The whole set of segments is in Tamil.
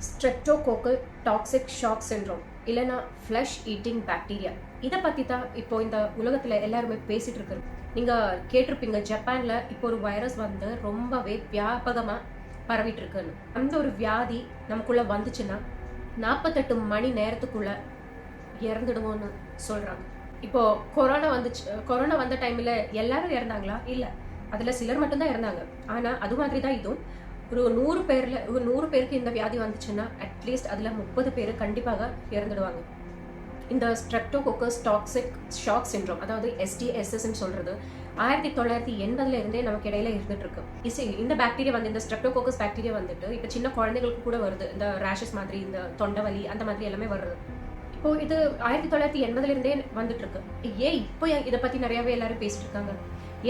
ஸ்ட்ரெப்டோகோக்கல் டாக்ஸிக் ஷாக் சிண்ட்ரோம் இல்லைனா ஃப்ளஷ் ஈட்டிங் பாக்டீரியா. இதை பற்றி தான் இப்போ இந்த உலகத்தில் எல்லாருமே பேசிகிட்டு இருக்கு. நீங்கள் கேட்டிருப்பீங்க, ஜப்பானில் இப்போ ஒரு வைரஸ் வந்து ரொம்பவே வியாபகமாக பரவிட்டு இருக்குன்னு. அந்த ஒரு வியாதி நமக்குள்ளே வந்துச்சுன்னா 48 மணி நேரத்துக்குள்ளே இறந்துடுவோன்னு சொல்கிறாங்க. இப்போது கொரோனா வந்த டைமில் எல்லாரும் இறந்தாங்களா? இல்லை, அதில் சிலர் மட்டும்தான் இறந்தாங்க. ஆனால் அது மாதிரி தான் இதுவும். ஒரு 100 பேருக்கு இந்த வியாதி வந்துச்சுன்னா அட்லீஸ்ட் அதில் 30 பேர் கண்டிப்பாக இறந்துடுவாங்க. இந்த ஸ்ட்ரெப்டோகோக்கஸ் டாக்ஸிக் ஷாக் சிண்ட்ரோம், அதாவது STSS சொல்கிறது 1980 இருந்தே நமக்கு இடையில இருந்துட்டு இருக்கு. இந்த பாக்டீரியா வந்து, இந்த ஸ்ட்ரெப்டோகோக்கஸ் பாக்டீரியா வந்துட்டு இப்போ சின்ன குழந்தைகளுக்கு கூட வருது. இந்த ரேஷஸ் மாதிரி, இந்த தொண்டை வலி அந்த மாதிரி எல்லாமே வருது. இப்போ இது 1980 இருந்தே வந்துட்டு இருக்கு. ஏன் இப்போ இதை பற்றி நிறையாவே எல்லாரும் பேசிட்டு இருக்காங்க?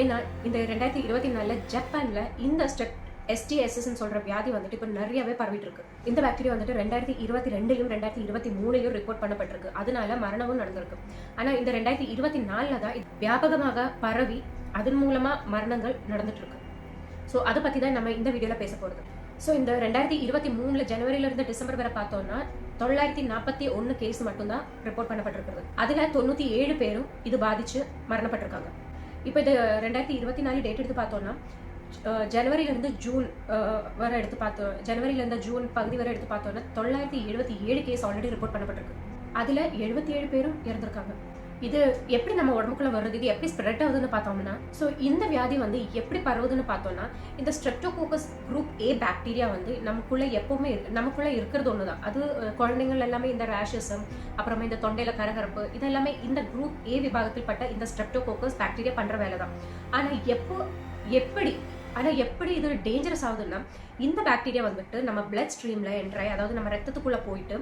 ஏன்னா இந்த 2024 ஜப்பான்ல இந்த STSS சொல்ற வியாதி வந்துட்டு இப்போ நிறையவே பரவிட்டு இருக்கு. இந்த பாக்டீரியா வந்துட்டு 2022 2023 ரிப்போர்ட் பண்ணப்பட்டிருக்கு. அதனால மரணமும் நடந்திருக்கு. ஆனா இந்த 2024 தான் இது வியாபகமாக பரவி அதன் மூலமா மரணங்கள் நடந்துட்டு இருக்கு. ஸோ அதை பத்தி தான் நம்ம இந்த வீடியோல பேச போறது. ஸோ இந்த 2023 ஜனவரியில இருந்து டிசம்பர் வரை பார்த்தோம்னா 941 கேஸ் மட்டும்தான் ரிப்போர்ட் பண்ணப்பட்டிருக்கிறது. அதுல 97 பேரும் இது பாதிச்சு மரணப்பட்டிருக்காங்க. இப்போ இது 2024 டேட் எடுத்து பார்த்தோம்னா ஜனவரியிலேருந்து ஜூன் வரை எடுத்து பார்த்தோம். ஜனவரியிலேருந்து ஜூன் பகுதி வரை எடுத்து பார்த்தோன்னா 977 கேஸ் ஆல்ரெடி ரிப்போர்ட் பண்ணப்பட்டிருக்கு. அதில் 77 பேரும் இறந்துருக்காங்க. இது எப்படி நம்ம உடம்புக்குள்ள வருது, இது எப்படி ஸ்ப்ரெட் ஆகுதுன்னு பார்த்தோம்னா, ஸோ இந்த வியாதி வந்து எப்படி பரவுதுன்னு பார்த்தோம்னா, இந்த ஸ்ட்ரெப்டோகோக்கஸ் குரூப் A பாக்டீரியா வந்து நமக்குள்ள இருக்கிறது ஒன்று தான். அது குழந்தைங்கள் எல்லாமே இந்த ரேஷஸும் அப்புறமா இந்த தொண்டையில் கரகரப்பு இதெல்லாமே இந்த குரூப் A விபாகத்தில் பட்ட இந்த ஸ்ட்ரெப்டோகோக்கஸ் பாக்டீரியா பண்ணுற வேலை தான். ஆனால் எப்படி இது டேஞ்சரஸ் ஆகுதுன்னா, இந்த பாக்டீரியா வந்துட்டு நம்ம பிளட் ஸ்ட்ரீம்ல என்ட்ராய், அதாவது நம்ம ரத்தத்துக்குள்ள போயிட்டு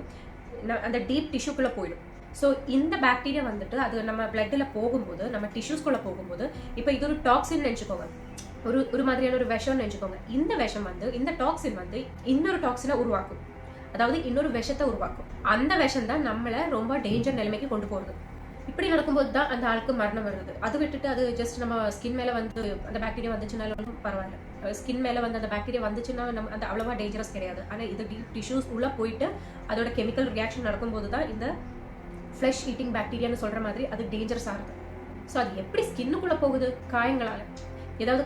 அந்த டீப் டிஷ்யூக்குள்ள போயிடும். ஸோ இந்த பாக்டீரியா வந்துட்டு அது நம்ம பிளட்டில் போகும்போது, நம்ம டிஷ்யூஸ்குள்ள போகும்போது, இப்போ இது ஒரு டாக்ஸின் நினச்சிக்கோங்க, ஒரு மாதிரியான ஒரு விஷம்னு நினச்சிக்கோங்க. இந்த விஷம் வந்து, இந்த டாக்ஸின் வந்து இன்னொரு டாக்ஸினை உருவாக்கும், அதாவது இன்னொரு விஷத்தை உருவாக்கும். அந்த விஷம் தான் நம்மளை ரொம்ப டேஞ்சர் நிலைமைக்கு கொண்டு போகிறது. இப்படி நடக்கும்போது தான் அந்த ஆளுக்கு மரணம் வருது. அது விட்டுட்டு அது ஜஸ்ட் நம்ம ஸ்கின் மேலே வந்து அந்த பாக்டீரியா வந்துச்சுனாலும் பரவாயில்ல. ஸ்கின் மேலே வந்து அந்த பாக்டீரியா வந்துச்சுன்னா நம்ம அந்த அவ்வளோவா டேஞ்சரஸ் கிடையாது. ஆனால் இது டீப் டிஷ்யூஸ் உள்ளே போயிட்டு அதோட கெமிக்கல் ரியாக்ஷன் நடக்கும்போது தான் இந்த ஃப்ளஷ் ஈட்டிங் பாக்டீரியான்னு சொல்கிற மாதிரி அது டேஞ்சரஸ் ஆகுது. ஸோ அது எப்படி ஸ்கின்னுக்குள்ளே போகுது? காயங்களால்.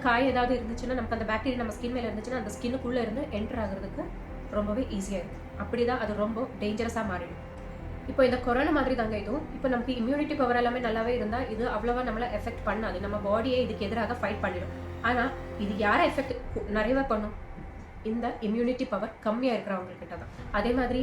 காயம் ஏதாவது இருந்துச்சுன்னா, நமக்கு அந்த பாக்டீரியா நம்ம ஸ்கின் மேலே இருந்துச்சுன்னா அந்த ஸ்கின்னுக்குள்ளே இருந்து என்டர் ஆகுறதுக்கு ரொம்பவே ஈஸியாக இருக்குது. அப்படி தான் அது ரொம்ப டேஞ்சரஸாக மாறிடும். இப்போ இந்த கொரோனா மாதிரி தாங்க இதுவும். இப்போ நமக்கு இம்யூனிட்டி பவர் எல்லாமே நல்லாவே இருந்தால் இது அவ்வளோவா நம்மளை எஃபெக்ட் பண்ணாது. நம்ம பாடியை இதுக்கு எதிராக ஃபைட் பண்ணிடும். ஆனால் இது யாரை எஃபெக்ட் நிறையவே பண்ணும்? இந்த இம்யூனிட்டி பவர் கம்மியாக இருக்கிறவங்கக்கிட்ட தான். அதே மாதிரி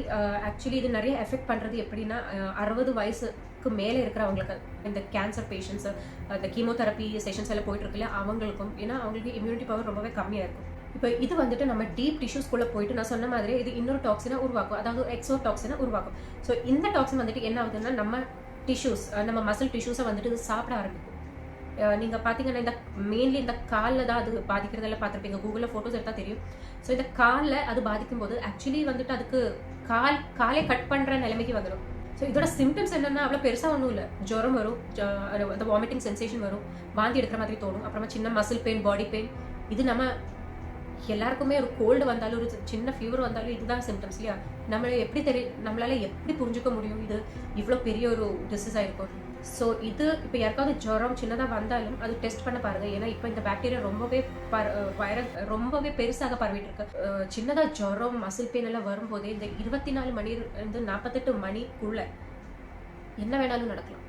ஆக்சுவலி இது நிறைய எஃபெக்ட் பண்ணுறது எப்படின்னா, 60 வயசுக்கு மேலே இருக்கிறவங்களுக்கு, இந்த கேன்சர் பேஷண்ட்ஸு, இந்த கீமோதெரப்பி செஷன்ஸ் எல்லாம் போயிட்டு இருக்குல்ல, அவங்களுக்கும். ஏன்னா அவங்களுக்கு இம்யூனிட்டி பவர் ரொம்பவே கம்மியாக இருக்கும். இப்போ இது வந்துட்டு நம்ம டீப் டிஷ்யூஸ்குள்ளே போயிட்டு, நான் சொன்ன மாதிரி இது இன்னொரு டாக்ஸினை உருவாக்கும், அதாவது எக்ஸோ டாக்ஸினை உருவாக்கும். ஸோ இந்த டாக்ஸின் வந்துட்டு என்ன ஆகுதுன்னா, நம்ம டிஷ்யூஸ், நம்ம மசில் டிஷ்யூஸை வந்துட்டு இது சாப்பிட ஆரம்பிக்கும். நீங்கள் பார்த்தீங்கன்னா இந்த மெயின்லி இந்த காலில் தான் அது பாதிக்கிறதெல்லாம் பார்த்துருப்பீங்க. கூகுளில் ஃபோட்டோஸ் எடுத்தால் தெரியும். ஸோ இந்த காலில் அது பாதிக்கும் போது ஆக்சுவலி வந்துட்டு அதுக்கு காலை கட் பண்ணுற நிலைமைக்கு வந்துடும். ஸோ இதோட சிம்டம்ஸ் என்னென்னா அவ்வளோ பெருசாக ஒன்றும் இல்லை. ஜுரம் வரும், அந்த வாமிட்டிங் சென்சேஷன் வரும், வாந்தி எடுக்கிற மாதிரி தோணும், அப்புறமா சின்ன மசில் பெயின், பாடி பெயின். இது நம்ம எல்லாருக்குமே ஒரு கோல்டு வந்தாலும், ஒரு சின்ன ஃபீவர் வந்தாலும் இதுதான் சிம்டம்ஸ் இல்லையா? நம்மளால எப்படி புரிஞ்சுக்க முடியும் இது இவ்வளோ பெரிய ஒரு டிசீஸ் ஆகிருக்கும்? ஸோ இது இப்போ யாருக்காவது ஜுரம் சின்னதாக வந்தாலும் அது டெஸ்ட் பண்ண பாருங்க. ஏன்னா இப்போ இந்த பாக்டீரியா வைரஸ் ரொம்பவே பெருசாக பரவிட்டு இருக்கு. சின்னதாக ஜுரம், மசில் பெயின் எல்லாம் வரும்போதே இந்த 24 மணிலேருந்து 48 மணிக்குள்ள என்ன வேணாலும் நடக்கலாம்.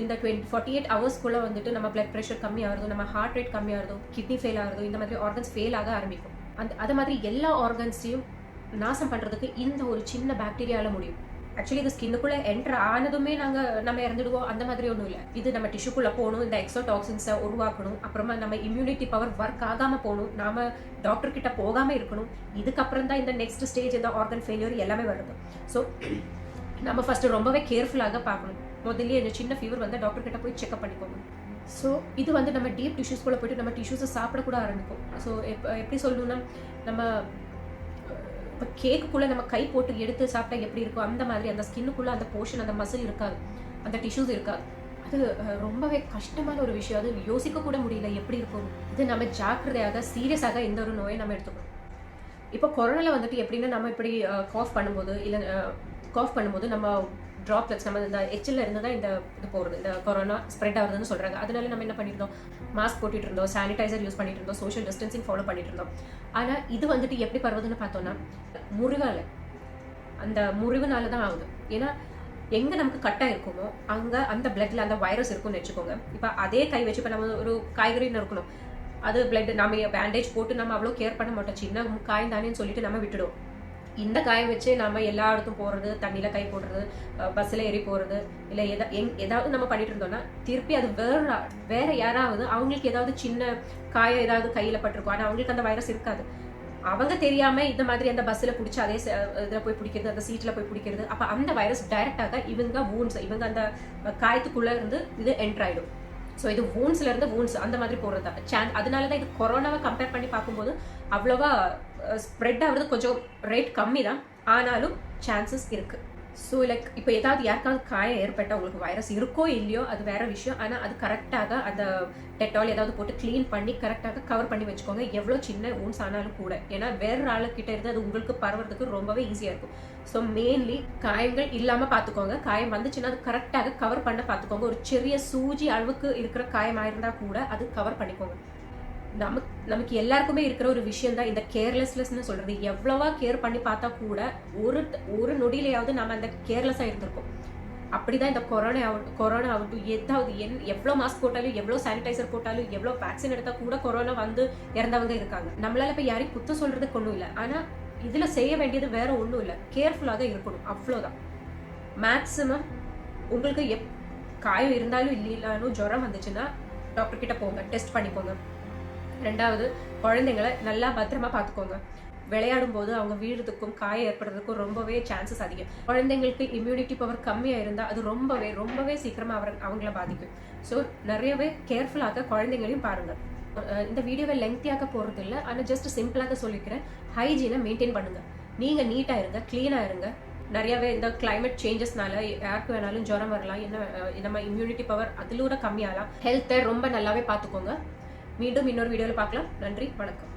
இந்த 48 ஹவர்ஸ்க்குள்ளே வந்துட்டு நம்ம பிளட் ப்ரெஷர் கம்மியாகிறதோ, நம்ம ஹார்ட் ரேட் கம்மியாகிறதோ, கிட்னி ஃபெயில் ஆகிறதோ, இந்த மாதிரி ஆர்கன்ஸ் ஃபெயில் ஆக ஆரம்பிக்கும். அது மாதிரி எல்லா ஆர்கன்ஸையும் நாசம் பண்ணுறதுக்கு இந்த ஒரு சின்ன பாக்டீரியாவில் முடியும். ஆக்சுவலி இது ஸ்கின்னுக்குள்ளே என்டர் ஆனதுமே நம்ம இறந்துடுவோம், அந்த மாதிரி ஒன்றும் இல்லை. இது நம்ம டிஷ்யூக்குள்ளே போகணும், இந்த எக்ஸோடாக்சின்ஸை உருவாக்கணும், அப்புறமா நம்ம இம்யூனிட்டி பவர் ஒர்க் ஆகாமல் போகணும், நாம் டாக்டர் கிட்ட போகாமல் இருக்கணும். இதுக்கப்புறம் தான் இந்த நெக்ஸ்ட் ஸ்டேஜ், இந்த ஆர்கன் ஃபெயிலியர் எல்லாமே வருது. ஸோ நம்ம ஃபஸ்ட்டு ரொம்பவே கேர்ஃபுல்லாக பார்க்கணும். முதல்ல இந்த சின்ன ஃபீவர் வந்து டாக்டர் கிட்ட போய் செக்அப் பண்ணிக்கோங்க. ஸோ இது வந்து நம்ம டீப் டிஷ்யூஸ்குள்ளே போய்ட்டு நம்ம டிஷ்யூஸை சாப்பிடக்கூட ஆரம்பிக்கும். ஸோ எப்படி சொல்லணும்னா, நம்ம இப்போ கேக்குக்குள்ளே நம்ம கை போட்டு எடுத்து சாப்பிட்டா எப்படி இருக்கும், அந்த மாதிரி அந்த ஸ்கின்னுக்குள்ளே அந்த போர்ஷன், அந்த மசில் இருக்காது, அந்த டிஷ்யூஸ் இருக்காது. அது ரொம்பவே கஷ்டமான ஒரு விஷயம். அது யோசிக்க கூட முடியல எப்படி இருக்கும். இது நம்ம ஜாக்கிரதையாக, சீரியஸாக இந்த ஒரு நோயை நம்ம எடுத்துக்கணும். இப்போ கொரோனாவில் வந்துட்டு எப்படின்னா நம்ம இப்படி காஃப் பண்ணும்போது இல்லை காஃப் பண்ணும்போது நம்ம ட்ராப்லெட்ஸ் நம்ம இந்த எச்சில் இருந்து தான் இந்த இது போகிறது, இந்த கொரோனா ஸ்ப்ரெட் ஆகுதுன்னு சொல்கிறாங்க. அதனால நம்ம என்ன பண்ணியிருந்தோம், மாஸ்க் போட்டுட்டு இருந்தோம், சானிடைசர் யூஸ் பண்ணிட்டு இருந்தோம், சோஷியல் டிஸ்டன்சிங் ஃபாலோ பண்ணிட்டு இருந்தோம். ஆனால் இது வந்துட்டு எப்படி பரவுதுன்னு பார்த்தோன்னா முறிவால், அந்த முறிவுனால தான் ஆகுது. ஏன்னா எங்கே நமக்கு கட்டாக இருக்குமோ அங்கே அந்த பிளட்ல அந்த வைரஸ் இருக்கும்னு வச்சுக்கோங்க. இப்போ அதே கை வச்சு இப்போ நம்ம ஒரு காய்கறின்னு இருக்கணும், அது பிளட் நம்ம பேண்டேஜ் போட்டு நம்ம அவ்வளோ கேர் பண்ண மாட்டோம், சின்ன காயம் தானேன்னு சொல்லிட்டு நம்ம விட்டுடுவோம். இந்த காயை வச்சு நம்ம எல்லா இடத்தும் போகிறது, தண்ணியில் கை போடுறது, பஸ்ஸில் ஏறி போகிறது, இல்லை ஏதாவது நம்ம பண்ணிட்டு இருந்தோம்னா திருப்பி அது வேற யாராவது அவங்களுக்கு ஏதாவது சின்ன காயம் ஏதாவது கையில் பட்டிருக்கும், ஆனால் அவங்களுக்கு அந்த வைரஸ் இருக்காது. அவங்க தெரியாம இந்த மாதிரி அந்த பஸ்ஸில் பிடிச்சி அதே இதில் போய் பிடிக்கிறது, அந்த சீட்டில் போய் பிடிக்கிறது. அப்போ அந்த வைரஸ் டைரக்டாக இவங்க அந்த காயத்துக்குள்ளே இருந்து இது என்டர் ஆகிடும். ஸோ இது வூன்ஸ்ல இருந்து வூன்ஸ் அந்த மாதிரி போகிறது தான் அதனால தான் இது கொரோனாவை கம்பேர் பண்ணி பார்க்கும்போது அவ்வளோவா ஸ்ப்ரெட் ஆகுறது கொஞ்சம் ரேட் கம்மி தான், ஆனாலும் சான்சஸ் இருக்கு. ஸோ லைக் இப்போ ஏதாவது யாருக்காவது காயம் ஏற்பட்டால் உங்களுக்கு வைரஸ் இருக்கோ இல்லையோ அது வேற விஷயம். ஆனால் அது கரெக்டாக அந்த டெட்டால் ஏதாவது போட்டு க்ளீன் பண்ணி கரெக்டாக கவர் பண்ணி வச்சுக்கோங்க, எவ்வளோ சின்ன ஊன்ஸ் ஆனாலும் கூட. ஏன்னா வேற ஆளுக்கிட்ட இருந்து அது உங்களுக்கு பரவுறதுக்கு ரொம்பவே ஈஸியாக இருக்கும். ஸோ மெயின்லி காயங்கள் இல்லாமல் பார்த்துக்கோங்க. காயம் வந்துச்சுன்னா அது கரெக்டாக கவர் பண்ண பார்த்துக்கோங்க. ஒரு சிறிய சூஜி அளவுக்கு இருக்கிற காயமாக இருந்தால் கூட அது கவர் பண்ணிக்கோங்க. நமக்கு எல்லாருக்குமே இருக்கிற ஒரு விஷயம் தான் இந்த கேர்லெஸ்னஸ் சொல்றது. எவ்வளவா கேர் பண்ணி பார்த்தா கூட ஒரு நொடியிலையாவது நம்ம அந்த கேர்லெஸ்ஸா இருந்திருக்கோம். அப்படிதான் இந்த கொரோனா ஆகட்டும், ஏதாவது எவ்வளோ மாஸ்க் போட்டாலும், எவ்வளோ சானிடைசர் போட்டாலும், எவ்வளோ வேக்சின் எடுத்தா கூட கொரோனா வந்து இறந்தவங்க இருக்காங்க. நம்மளால இப்ப யாரையும் குத்தம் சொல்றதுக்கு ஒன்றும் இல்லை. ஆனா இதுல செய்ய வேண்டியது வேற ஒன்றும் இல்லை, கேர்ஃபுல்லாக இருக்கணும், அவ்வளோதான். மேக்சிமம் உங்களுக்கு காயம் இருந்தாலும் இல்லைனாலும் ஜுரம் வந்துச்சுன்னா டாக்டர் கிட்ட போங்க, டெஸ்ட் பண்ணிக்கோங்க. ரெண்டாவது, குழந்தைங்களை நல்லா பத்திரமா பார்த்துக்கோங்க. விளையாடும் போது அவங்க வீழறதுக்கும் காயம் ஏற்படுறதுக்கும் ரொம்பவே சான்சஸ் அதிகம். குழந்தைங்களுக்கு இம்யூனிட்டி பவர் கம்மியாக இருந்தால் அது ரொம்பவே சீக்கிரமா அவங்கள பாதிக்கும். ஸோ நிறையவே கேர்ஃபுல்லாக குழந்தைங்களையும் பாருங்க. இந்த வீடியோவை லெங்க்தியாக போறது இல்லை, ஆனால் ஜஸ்ட் சிம்பிளாக சொல்லிக்கிறேன். ஹைஜீனை மெயின்டைன் பண்ணுங்க. நீங்க நீட்டா இருங்க, கிளீனா இருங்க. நிறையவே இந்த கிளைமேட் சேஞ்சஸ்னால யாருக்கு வேணாலும் ஜுரம் வரலாம், நம்ம இம்யூனிட்டி பவர் அதிலூட கம்மியாகலாம். ஹெல்த்தை ரொம்ப நல்லாவே பார்த்துக்கோங்க. மீண்டும் இன்னொரு வீடியோவில் பார்க்கலாம். நன்றி, வணக்கம்.